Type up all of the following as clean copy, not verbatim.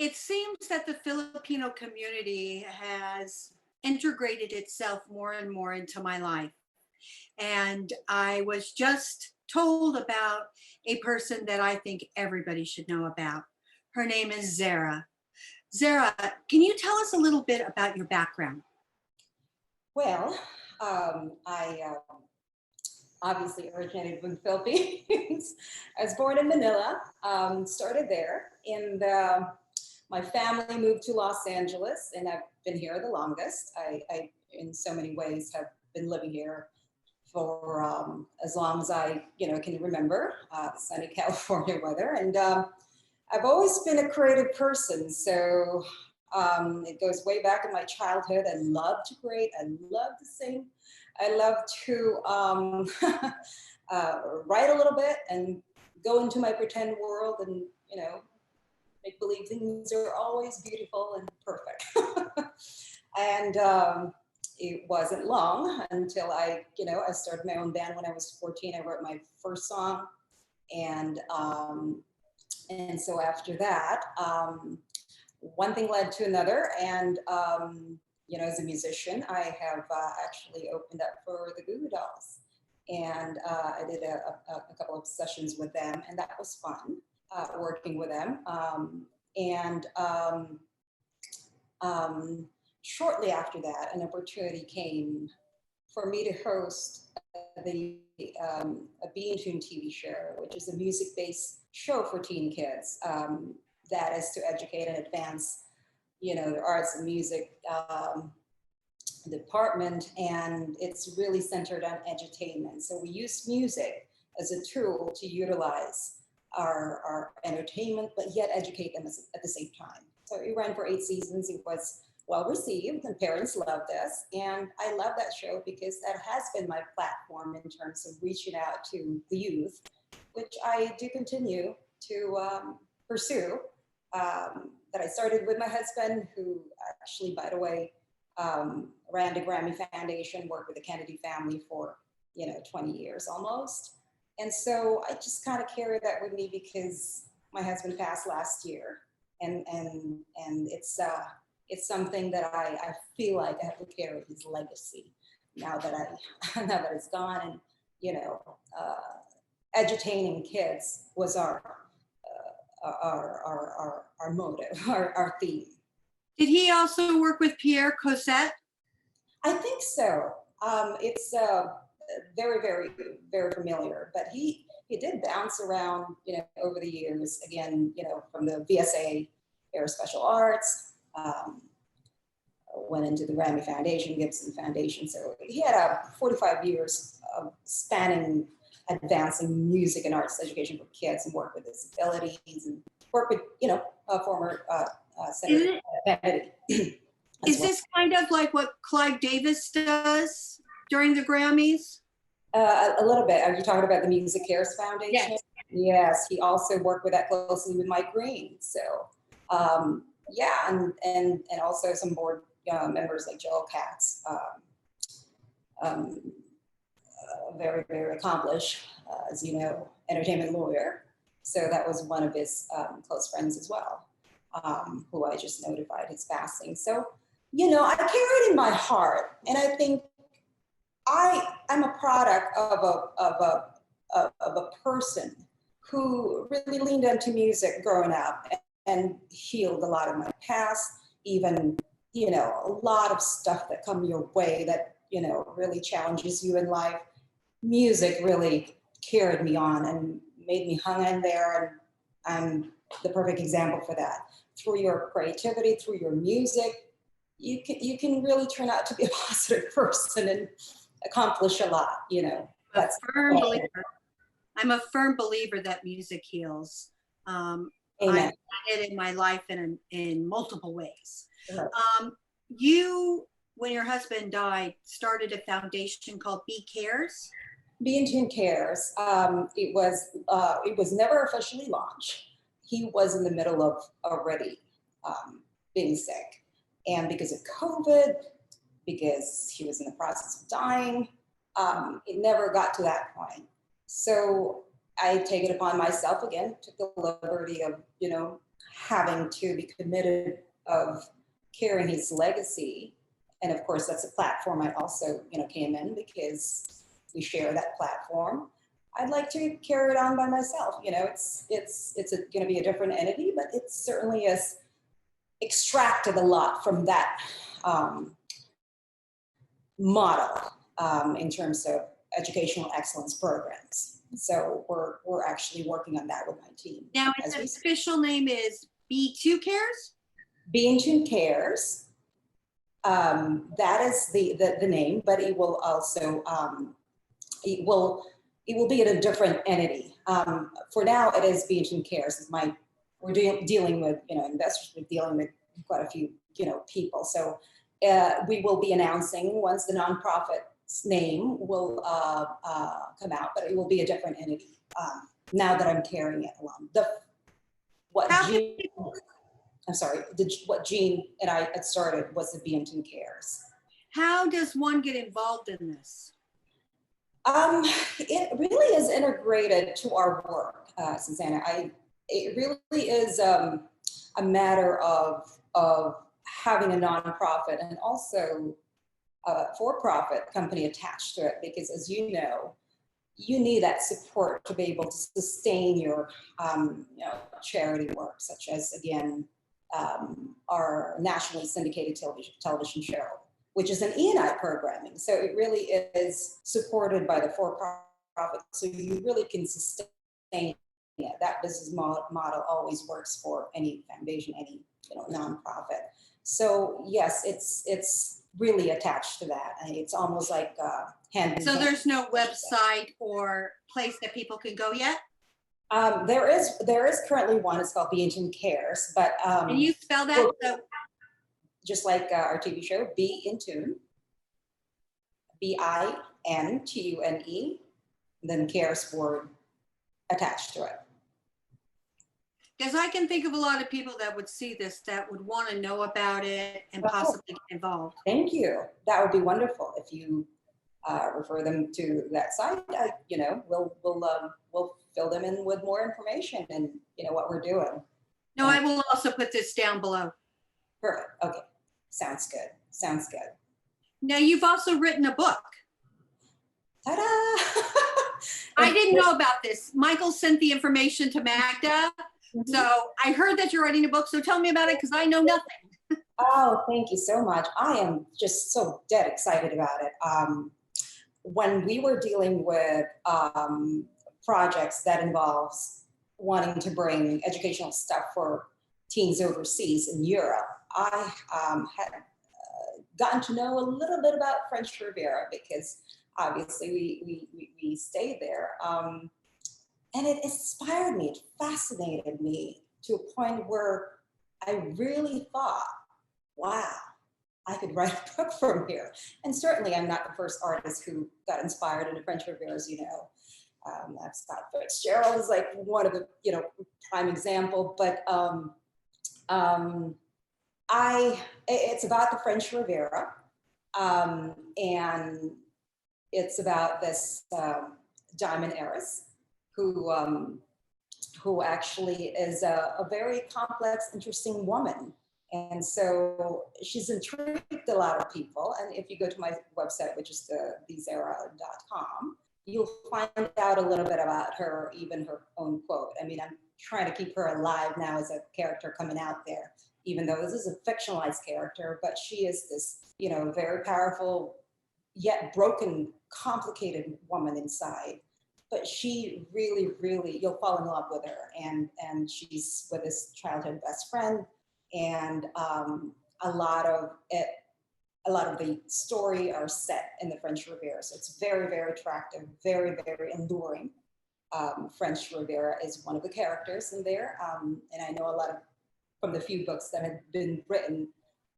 It seems that the Filipino community has integrated itself more and more into my life. And I was just told about a person that I think everybody should know about. Her name is Zarah. Zarah, can you tell us a little bit about your background? Well, I obviously originated from the Philippines. I was born in Manila, started there, and my family moved to Los Angeles, and I've been here the longest. I in so many ways, have been living here for as long as I can remember, sunny California weather, and I've always been a creative person, so it goes way back in my childhood. I love to create. I love to sing. I love to write a little bit and go into my pretend world and, make believe things are always beautiful and perfect. And it wasn't long until I started my own band when I was 14. I wrote my first song. And so after that, one thing led to another, and as a musician, I have actually opened up for the Goo Goo Dolls, and I did a couple of sessions with them, and that was fun, working with them. Shortly after that, an opportunity came for me to host a Be in Tune TV show, which is a music-based show for teen kids. That is to educate and advance, the arts and music department, and it's really centered on edutainment. So we use music as a tool to utilize our entertainment, but yet educate them at the same time. So it ran for 8 seasons. It was well received, and parents loved us. And I love that show because that has been my platform in terms of reaching out to the youth, which I do continue to pursue. That I started with my husband, who actually, by the way, ran the Grammy Foundation, worked with the Kennedy family for 20 years almost. And so I just kind of carry that with me because my husband passed last year, and it's something that I feel like I have to carry his legacy now that now that it's gone. And edutaining kids was our motive, our theme. Did he also work with Pierre Cosette? I think so. It's very, very, very familiar. But he did bounce around, over the years. Again, from the VSA, Air Special Arts, went into the Grammy Foundation, Gibson Foundation. So he had 45 years of spanning advancing music and arts education for kids, and work with disabilities, and work with, former Senator Kennedy. Is this kind of like what Clive Davis does during the Grammys? A little bit. Are you talking about the Music Cares Foundation? Yes. Yes, he also worked with that closely with Mike Green. So, and also some board members like Joel Katz, very, very accomplished, as you know, entertainment lawyer. So that was one of his close friends as well, who I just notified his passing. So, I carry it in my heart, and I think I'm a product of a person who really leaned into music growing up and healed a lot of my past, even, a lot of stuff that come your way that, really challenges you in life. Music really carried me on and made me hang in there, and I'm the perfect example for that. Through your creativity, through your music, you can really turn out to be a positive person and accomplish a lot, That's firm believer. I'm a firm believer that music heals. Amen. I've had it in my life in multiple ways. Sure. You, when your husband died, started a foundation called Be Cares. Be in Tune Cares. It was never officially launched. He was in the middle of already being sick, and because of COVID, because he was in the process of dying, it never got to that point. So I take it upon myself again, took the liberty of, having to be committed of carrying his legacy. And of course, that's a platform I also, came in because we share that platform. I'd like to carry it on by myself. It's going to be a different entity, but it certainly has extracted a lot from that model in terms of educational excellence programs. So we're actually working on that with my team. Now, its official name is B2 Cares? B2 Cares. That is the name, but it will also it will be in a different entity. For now, it is B2 Cares. We're dealing with investors. We're dealing with quite a few people. So we will be announcing once the nonprofit's name will come out, but it will be a different entity. Now that I'm carrying it along. What Jean and I had started was the B2 Cares. How does one get involved in this? It really is integrated to our work, Susanna. It really is a matter of having a nonprofit and also a for-profit company attached to it, because as you know, you need that support to be able to sustain your charity work, such as, again, our nationally syndicated television show, which is an E&I programming. So it really is supported by the for-profit. So you really can sustain it. That business model always works for any foundation, any nonprofit. So yes, it's really attached to that. And it's almost like hand in So hand. there's no website or place that people can go yet? There is currently one. It's called B2 Cares, but Can you spell that? Just like our TV show, Be in Tune, BINTUNE, then Cares word attached to it. Because I can think of a lot of people that would see this that would want to know about it and possibly get involved. Thank you. That would be wonderful if you refer them to that site. We'll fill them in with more information and what we're doing. No, I will also put this down below. Perfect. Okay. Sounds good. Sounds good. Now, you've also written a book. Ta-da! I didn't know about this. Michael sent the information to Magda. So I heard that you're writing a book. So tell me about it, because I know nothing. Oh, thank you so much. I am just so dead excited about it. When we were dealing with projects that involves wanting to bring educational stuff for teens overseas in Europe, I had gotten to know a little bit about French Riviera because obviously we stayed there. And it inspired me, it fascinated me to a point where I really thought, wow, I could write a book from here. And certainly I'm not the first artist who got inspired in the French Riviera, as you know. Scott Fitzgerald is like one of the, prime example, but it's about the French Riviera, and it's about this diamond heiress who actually is a very complex, interesting woman. And so she's intrigued a lot of people. And if you go to my website, which is Zarah.com, you'll find out a little bit about her, even her own quote. I mean, I'm trying to keep her alive now as a character coming out there, even though this is a fictionalized character, but she is this, very powerful, yet broken, complicated woman inside. But she really, really, you'll fall in love with her. And she's with his childhood best friend. And a lot of the story are set in the French Riviera. So it's very, very attractive, very, very enduring. French Riviera is one of the characters in there. And I know from the few books that have been written,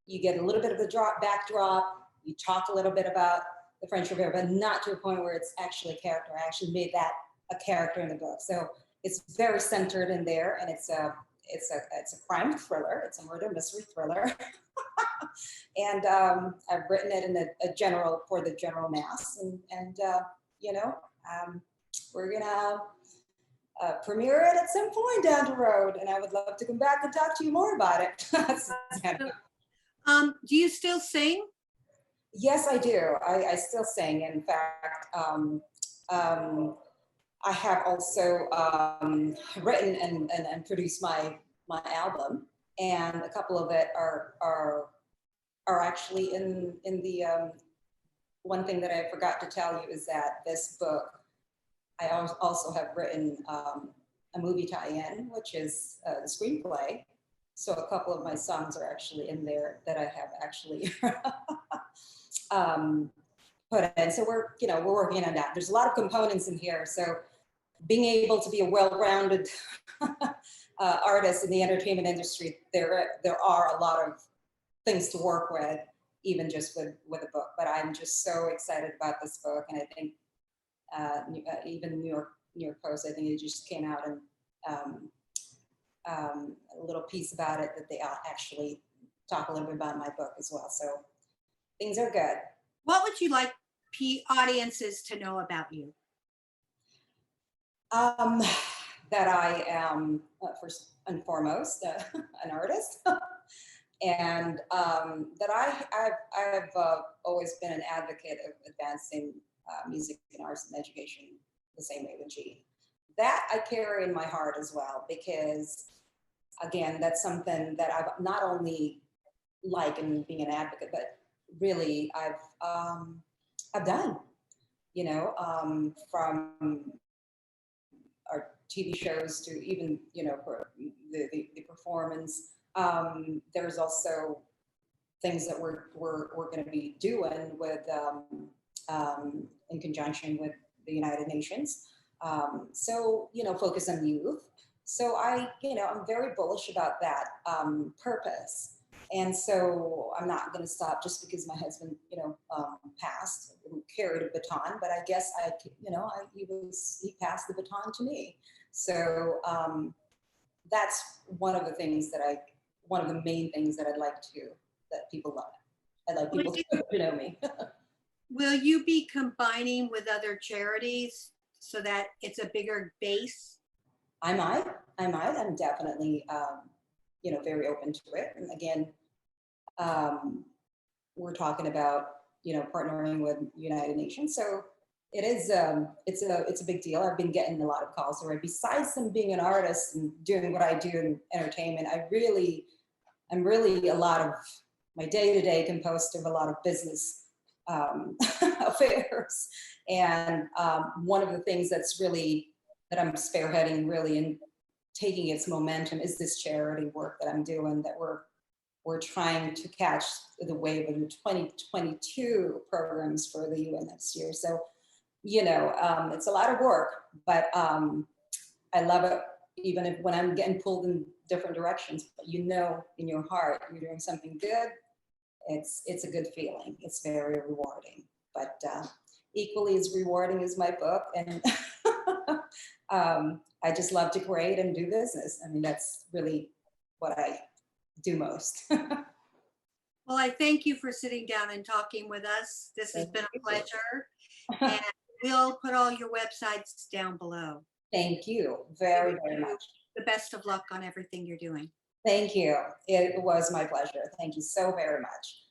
you get a little bit of the backdrop, you talk a little bit about the French Riviera, but not to a point where it's actually a character. I actually made that a character in the book. So it's very centered in there, and it's a crime thriller. It's a murder mystery thriller. And I've written it in for the general mass, and we're gonna premiere it at some point down the road, and I would love to come back and talk to you more about it. Do you still sing? Yes, I do. I still sing. In fact, I have also written and produced my album, and a couple of it are actually in the one thing that I forgot to tell you is that this book, I also have written a movie tie-in, which is the screenplay. So a couple of my songs are actually in there that I have actually put in. So we're working on that. There's a lot of components in here. So being able to be a well-rounded artist in the entertainment industry, there are a lot of things to work with, even just with a book. But I'm just so excited about this book, and I think even New York Post, I think it just came out and a little piece about it that they actually talk a little bit about my book as well. So things are good. What would you like audiences to know about you? That I am first and foremost an artist, and that I've always been an advocate of advancing music and arts and education the same way with Jean. That I carry in my heart as well, because again, that's something that I've not only like in being an advocate, but really I've done, from our TV shows to even, for the performance. There's also things that we're going to be doing with in conjunction with the United Nations. So, focus on youth. So I'm very bullish about that purpose. And so I'm not going to stop just because my husband, passed, who carried a baton, but I guess he passed the baton to me. So that's one of the things one of the main things that that people love. I'd like people to know me. Will you be combining with other charities so that it's a bigger base? I might. I'm definitely, very open to it. And again, we're talking about, partnering with United Nations. So it is, it's a big deal. I've been getting a lot of calls already. Besides them being an artist and doing what I do in entertainment, I'm really a lot of my day-to-day composed of a lot of business affairs. And one of the things that I'm spearheading really and taking its momentum is this charity work that I'm doing, that we're trying to catch the wave of the 2022 programs for the UN next year. So, it's a lot of work, but I love it, even if when I'm getting pulled in different directions, but in your heart, you're doing something good. It's a good feeling. It's very rewarding, but equally as rewarding as my book. And I just love to create and do business. I mean, that's really what I do most. Well, I thank you for sitting down and talking with us. This has been a pleasure. And we'll put all your websites down below. Thank you very, very much. The best of luck on everything you're doing. Thank you. It was my pleasure. Thank you so very much.